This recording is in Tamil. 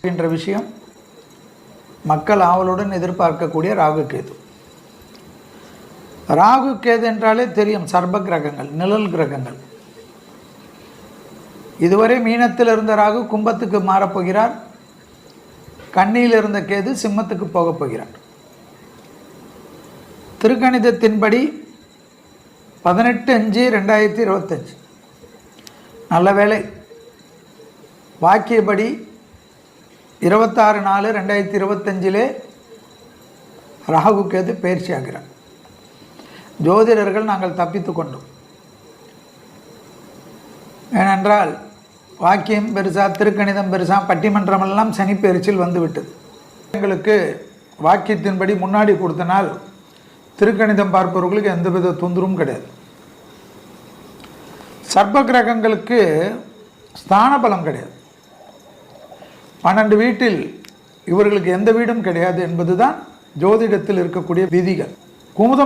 என்ற விஷயம் மக்கள் ஆவலுடன் எதிர்பார்க்கக்கூடிய ராகு கேது. ராகு கேது என்றாலே தெரியும், சர்ப கிரகங்கள், நிழல் கிரகங்கள். இதுவரை மீனத்தில் இருந்த ராகு கும்பத்துக்கு மாறப்போகிறார். கன்னியில் இருந்த கேது சிம்மத்துக்கு போகப் போகிறார். திருக்கணிதத்தின்படி 18/5/2025 நல்ல வேளை. வாக்கியப்படி 26/4/2025 ராகு கேது பயிற்சி ஆகிறார். ஜோதிடர்கள் நாங்கள் தப்பித்து கொண்டோம். ஏனென்றால் வாக்கியம் பெருசா, திருக்கணிதம் பெருசா, பட்டிமன்றமெல்லாம் சனி பயிற்சியில் வந்துவிட்டது. எங்களுக்கு வாக்கியத்தின்படி முன்னாடி கொடுத்தனால் திருக்கணிதம் பார்ப்பவர்களுக்கு எந்தவித தொந்தரவும் கிடையாது. சர்ப்ப கிரகங்களுக்கு ஸ்தான பலம் கிடையாது. 12 வீட்டில் இவர்களுக்கு எந்த வீடும் கிடையாது என்பதுதான் ஜோதிடத்தில் இருக்கக்கூடிய விதிகள். குமுதம்